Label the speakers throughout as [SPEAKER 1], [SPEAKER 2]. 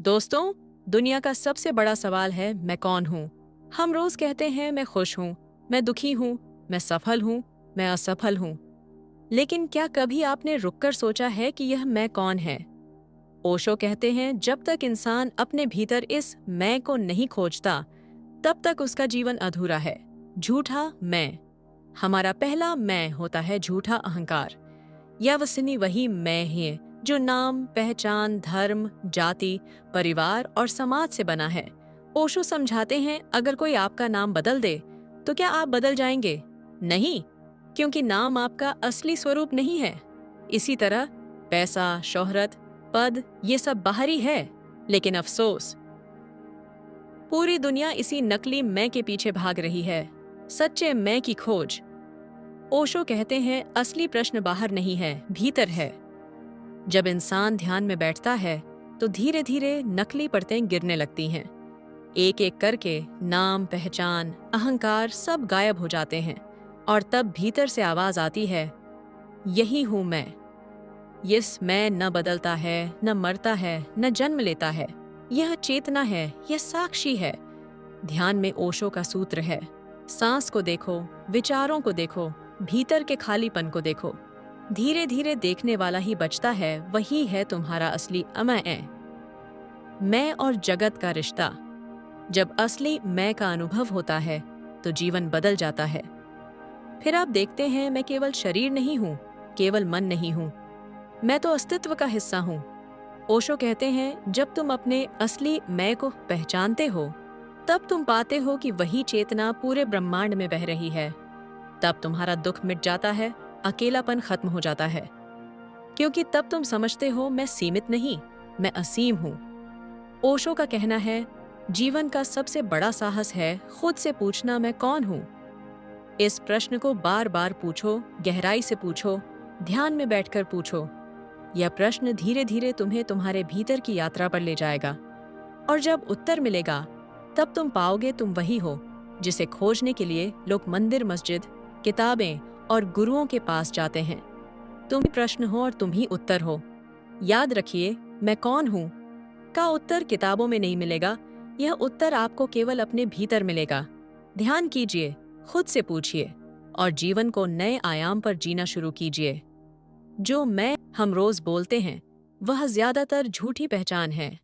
[SPEAKER 1] दोस्तों, दुनिया का सबसे बड़ा सवाल है मैं कौन हूँ। हम रोज कहते हैं मैं खुश हूँ, मैं दुखी हूँ, मैं सफल हूँ, मैं असफल हूँ। लेकिन क्या कभी आपने रुककर सोचा है कि यह मैं कौन है? ओशो कहते हैं जब तक इंसान अपने भीतर इस मैं को नहीं खोजता, तब तक उसका जीवन अधूरा है। झूठा मैं। हमारा पहला मैं होता है झूठा अहंकार। यावसनी वही मैं है जो नाम, पहचान, धर्म, जाति, परिवार और समाज से बना है। ओशो समझाते हैं अगर कोई आपका नाम बदल दे तो क्या आप बदल जाएंगे? नहीं, क्योंकि नाम आपका असली स्वरूप नहीं है। इसी तरह पैसा, शोहरत, पद ये सब बाहरी है, लेकिन अफसोस पूरी दुनिया इसी नकली मैं के पीछे भाग रही है। सच्चे मैं की खोज। ओशो कहते हैं असली प्रश्न बाहर नहीं है, भीतर है। जब इंसान ध्यान में बैठता है तो धीरे धीरे नकली परतें गिरने लगती हैं। एक एक करके नाम, पहचान, अहंकार सब गायब हो जाते हैं और तब भीतर से आवाज आती है, यही हूं मैं। यस मैं न बदलता है, न मरता है, न जन्म लेता है। यह चेतना है, यह साक्षी है। ध्यान में ओशो का सूत्र है, सांस को देखो, विचारों को देखो, भीतर के खालीपन को देखो। धीरे धीरे देखने वाला ही बचता है, वही है तुम्हारा असली मैं और जगत का रिश्ता। जब असली मैं का अनुभव होता है तो जीवन बदल जाता है। फिर आप देखते हैं मैं केवल शरीर नहीं हूँ, केवल मन नहीं हूँ, मैं तो अस्तित्व का हिस्सा हूँ। ओशो कहते हैं जब तुम अपने असली मैं को पहचानते हो, तब तुम पाते हो कि वही चेतना पूरे ब्रह्मांड में बह रही है। तब तुम्हारा दुख मिट जाता है, अकेलापन खत्म हो जाता है, क्योंकि तब तुम समझते हो मैं सीमित नहीं, मैं असीम हूँ। ओशो का कहना है जीवन का सबसे बड़ा साहस है खुद से पूछना मैं कौन हूँ। इस प्रश्न को बार बार पूछो, गहराई से पूछो, ध्यान में बैठकर पूछो। यह प्रश्न धीरे धीरे तुम्हें तुम्हारे भीतर की यात्रा पर ले जाएगा, और जब उत्तर मिलेगा तब तुम पाओगे तुम वही हो जिसे खोजने के लिए लोग मंदिर, मस्जिद, किताबें और गुरुओं के पास जाते हैं। तुम ही प्रश्न हो और तुम ही उत्तर हो। याद रखिए, मैं कौन हूँ का उत्तर किताबों में नहीं मिलेगा, यह उत्तर आपको केवल अपने भीतर मिलेगा। ध्यान कीजिए, खुद से पूछिए और जीवन को नए आयाम पर जीना शुरू कीजिए। जो मैं हम रोज बोलते हैं वह ज्यादातर झूठी पहचान है।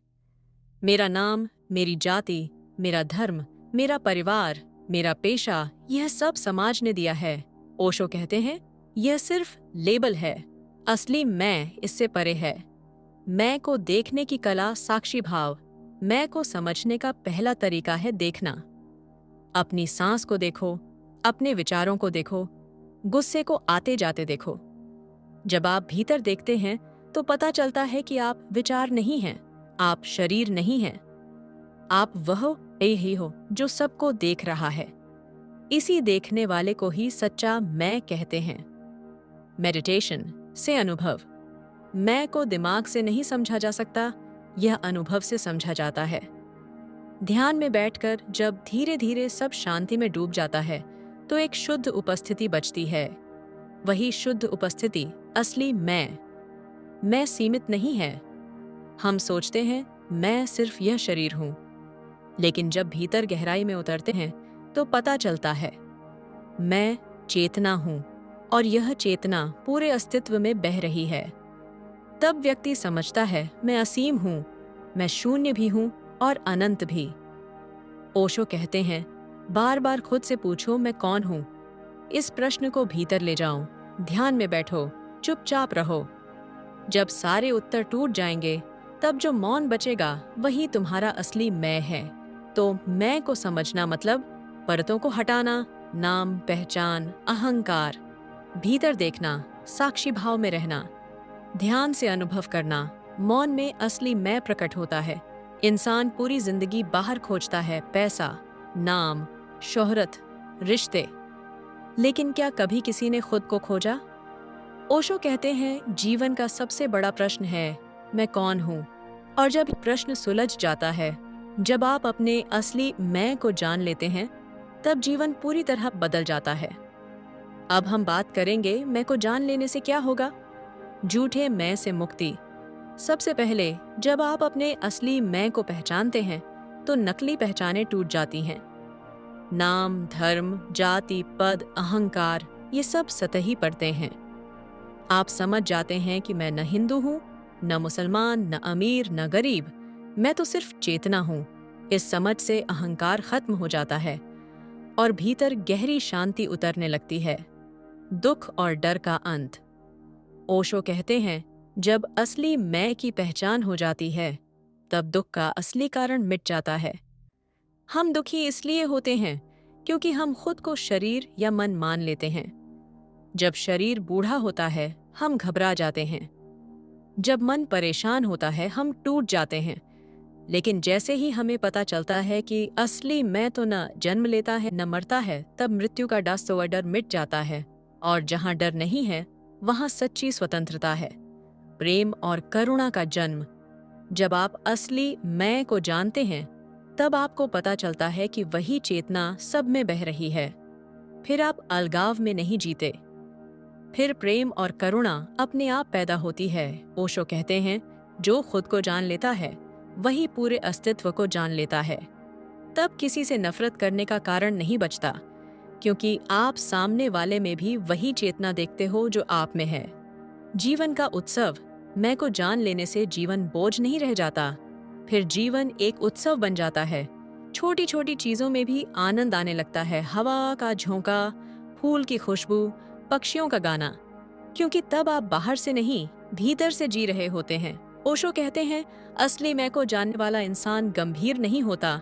[SPEAKER 1] मेरा नाम, मेरी जाति, मेरा धर्म, मेरा परिवार, मेरा पेशा, यह सब समाज ने दिया है। ओशो कहते हैं यह सिर्फ लेबल है, असली मैं इससे परे है। मैं को देखने की कला साक्षी भाव। मैं को समझने का पहला तरीका है देखना। अपनी सांस को देखो, अपने विचारों को देखो, गुस्से को आते जाते देखो। जब आप भीतर देखते हैं तो पता चलता है कि आप विचार नहीं हैं, आप शरीर नहीं हैं, आप वह ही हो जो सबको देख रहा है। इसी देखने वाले को ही सच्चा मैं कहते हैं। मेडिटेशन से अनुभव। मैं को दिमाग से नहीं समझा जा सकता, यह अनुभव से समझा जाता है। ध्यान में बैठकर जब धीरे धीरे सब शांति में डूब जाता है तो एक शुद्ध उपस्थिति बचती है। वही शुद्ध उपस्थिति असली मैं सीमित नहीं है। हम सोचते हैं मैं सिर्फ यह शरीर हूं, लेकिन जब भीतर गहराई में उतरते हैं तो पता चलता है मैं चेतना हूं, और यह चेतना पूरे अस्तित्व में बह रही है। तब व्यक्ति समझता है मैं असीम हूं, मैं शून्य भी हूं और अनंत भी। ओशो कहते हैं बार बार खुद से पूछो मैं कौन हूं। इस प्रश्न को भीतर ले जाओ, ध्यान में बैठो, चुपचाप रहो। जब सारे उत्तर टूट जाएंगे तब जो मौन बचेगा वही तुम्हारा असली मैं है। तो मैं को समझना मतलब परतों को हटाना, नाम, पहचान, अहंकार, भीतर देखना, साक्षी भाव में रहना, ध्यान से अनुभव करना। मौन में असली मैं प्रकट होता है। इंसान पूरी जिंदगी बाहर खोजता है पैसा, नाम, शोहरत, रिश्ते, लेकिन क्या कभी किसी ने खुद को खोजा? ओशो कहते हैं जीवन का सबसे बड़ा प्रश्न है मैं कौन हूँ। और जब प्रश्न सुलझ जाता है, जब आप अपने असली मैं को जान लेते हैं, तब जीवन पूरी तरह बदल जाता है। अब हम बात करेंगे मैं को जान लेने से क्या होगा। झूठे मैं से मुक्ति। सबसे पहले जब आप अपने असली मैं को पहचानते हैं तो नकली पहचानें टूट जाती हैं। नाम, धर्म, जाति, पद, अहंकार, ये सब सतही पड़ते हैं। आप समझ जाते हैं कि मैं न हिंदू हूँ, न मुसलमान, न अमीर, न गरीब, मैं तो सिर्फ चेतना हूँ। इस समझ से अहंकार खत्म हो जाता है और भीतर गहरी शांति उतरने लगती है। दुख और डर का अंत। ओशो कहते हैं, जब असली मैं की पहचान हो जाती है, तब दुख का असली कारण मिट जाता है। हम दुखी इसलिए होते हैं क्योंकि हम खुद को शरीर या मन मान लेते हैं। जब शरीर बूढ़ा होता है, हम घबरा जाते हैं। जब मन परेशान होता है, हम टूट जाते हैं। लेकिन जैसे ही हमें पता चलता है कि असली मैं तो न जन्म लेता है न मरता है, तब मृत्यु का डस व डर मिट जाता है और जहाँ डर नहीं है, वहाँ सच्ची स्वतंत्रता है, प्रेम और करुणा का जन्म। जब आप असली मैं को जानते हैं, तब आपको पता चलता है कि वही चेतना सब में बह रही है। फिर आप अलगाव में नहीं जीते। फिर प्रेम और करुणा अपने आप पैदा होती है। ओशो कहते हैं, जो खुद को जान लेता है वही पूरे अस्तित्व को जान लेता है। तब किसी से नफरत करने का कारण नहीं बचता, क्योंकि आप सामने वाले में भी वही चेतना देखते हो जो आप में है। जीवन का उत्सव मैं को जान लेने से जीवन बोझ नहीं रह जाता। फिर जीवन एक उत्सव बन जाता है। छोटी छोटी चीजों में भी आनंद आने लगता है। हवा का झोंका, फूल की खुशबू, पक्षियों का गाना, क्योंकि तब आप बाहर से नहीं, भीतर से जी रहे होते हैं। ओशो कहते हैं, असली मैं को जानने वाला इंसान गंभीर नहीं होता।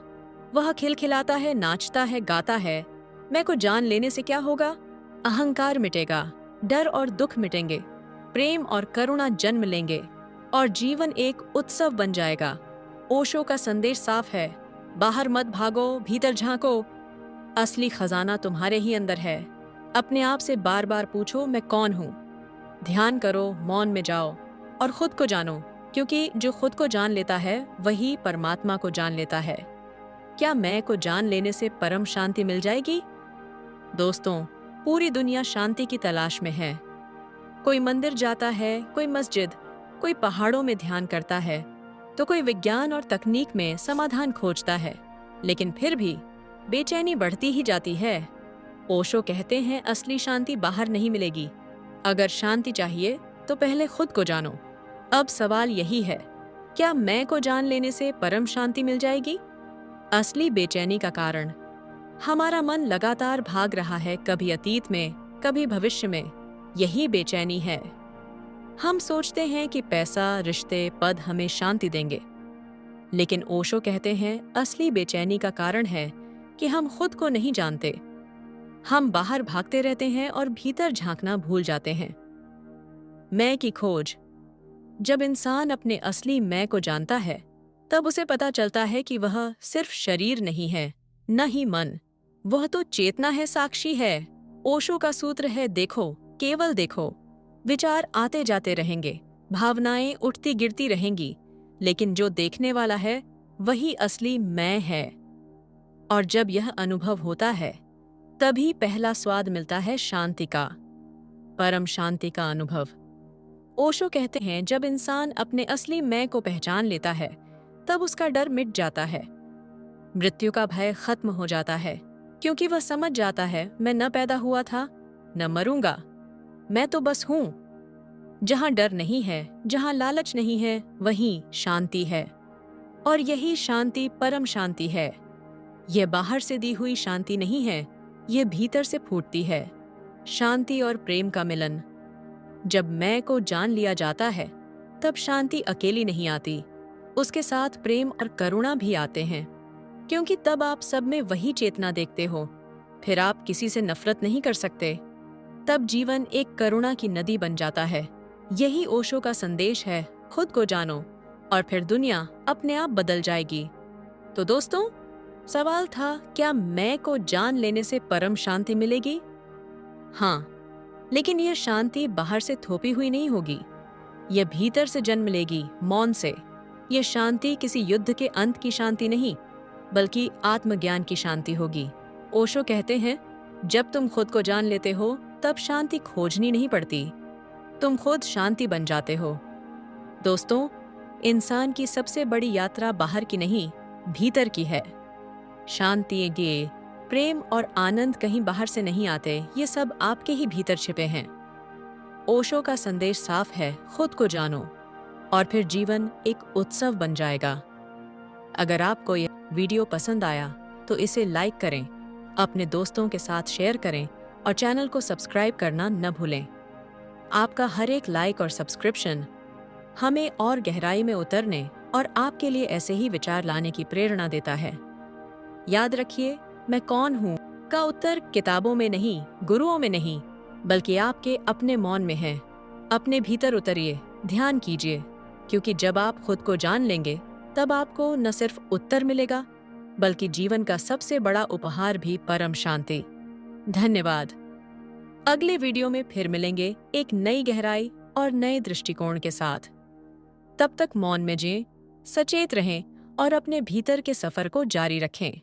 [SPEAKER 1] वह खिलखिलाता है, नाचता है, गाता है। मैं को जान लेने से क्या होगा? अहंकार मिटेगा, डर और दुख मिटेंगे, प्रेम और करुणा जन्म लेंगे और जीवन एक उत्सव बन जाएगा। ओशो का संदेश साफ है, बाहर मत भागो, भीतर झांको। असली खजाना तुम्हारे ही अंदर है। अपने आप से बार बार पूछो, मैं कौन हूँ? ध्यान करो, मौन में जाओ और खुद को जानो, क्योंकि जो खुद को जान लेता है वही परमात्मा को जान लेता है। क्या मैं को जान लेने से परम शांति मिल जाएगी? दोस्तों, पूरी दुनिया शांति की तलाश में है। कोई मंदिर जाता है, कोई मस्जिद, कोई पहाड़ों में ध्यान करता है, तो कोई विज्ञान और तकनीक में समाधान खोजता है। लेकिन फिर भी बेचैनी बढ़ती ही जाती है। ओशो कहते हैं, असली शांति बाहर नहीं मिलेगी। अगर शांति चाहिए तो पहले खुद को जानो। अब सवाल यही है, क्या मैं को जान लेने से परम शांति मिल जाएगी? असली बेचैनी का कारण, हमारा मन लगातार भाग रहा है, कभी अतीत में, कभी भविष्य में। यही बेचैनी है। हम सोचते हैं कि पैसा, रिश्ते, पद हमें शांति देंगे, लेकिन ओशो कहते हैं, असली बेचैनी का कारण है कि हम खुद को नहीं जानते। हम बाहर भागते रहते हैं और भीतर झांकना भूल जाते हैं। मैं की खोज। जब इंसान अपने असली मैं को जानता है, तब उसे पता चलता है कि वह सिर्फ शरीर नहीं है, न ही मन। वह तो चेतना है, साक्षी है। ओशो का सूत्र है, देखो, केवल देखो। विचार आते जाते रहेंगे, भावनाएं उठती गिरती रहेंगी, लेकिन जो देखने वाला है वही असली मैं है। और जब यह अनुभव होता है, तभी पहला स्वाद मिलता है शांति का, परम शांति का अनुभव। ओशो कहते हैं, जब इंसान अपने असली मैं को पहचान लेता है, तब उसका डर मिट जाता है। मृत्यु का भय खत्म हो जाता है, क्योंकि वह समझ जाता है, मैं न पैदा हुआ था, न मरूंगा, मैं तो बस हूं। जहां डर नहीं है, जहां लालच नहीं है, वहीं शांति है। और यही शांति परम शांति है। यह बाहर से दी हुई शांति नहीं है, यह भीतर से फूटती है। शांति और प्रेम का मिलन। जब मैं को जान लिया जाता है, तब शांति अकेली नहीं आती, उसके साथ प्रेम और करुणा भी आते हैं, क्योंकि तब आप सब में वही चेतना देखते हो। फिर आप किसी से नफरत नहीं कर सकते। तब जीवन एक करुणा की नदी बन जाता है। यही ओशो का संदेश है, खुद को जानो और फिर दुनिया अपने आप बदल जाएगी। तो दोस्तों, सवाल था, क्या मैं को जान लेने से परम शांति मिलेगी? हाँ, लेकिन यह शांति बाहर से थोपी हुई नहीं होगी। यह भीतर से जन्म लेगी, मौन से। यह शांति किसी युद्ध के अंत की शांति नहीं, बल्कि आत्मज्ञान की शांति होगी। ओशो कहते हैं, जब तुम खुद को जान लेते हो, तब शांति खोजनी नहीं पड़ती, तुम खुद शांति बन जाते हो। दोस्तों, इंसान की सबसे बड़ी यात्रा बाहर की नहीं, भीतर की है। शांति, ज्ञेय, प्रेम और आनंद कहीं बाहर से नहीं आते, ये सब आपके ही भीतर छिपे हैं। ओशो का संदेश साफ है, खुद को जानो और फिर जीवन एक उत्सव बन जाएगा। अगर आपको ये वीडियो पसंद आया तो इसे लाइक करें, अपने दोस्तों के साथ शेयर करें और चैनल को सब्सक्राइब करना न भूलें। आपका हर एक लाइक और सब्सक्रिप्शन हमें और गहराई में उतरने और आपके लिए ऐसे ही विचार लाने की प्रेरणा देता है। याद रखिए, मैं कौन हूँ का उत्तर किताबों में नहीं, गुरुओं में नहीं, बल्कि आपके अपने मौन में है। अपने भीतर उतरिए, ध्यान कीजिए, क्योंकि जब आप खुद को जान लेंगे तब आपको न सिर्फ उत्तर मिलेगा, बल्कि जीवन का सबसे बड़ा उपहार भी, परम शांति। धन्यवाद। अगले वीडियो में फिर मिलेंगे एक नई गहराई और नए दृष्टिकोण के साथ। तब तक मौन में जिएं, सचेत रहें और अपने भीतर के सफर को जारी रखें।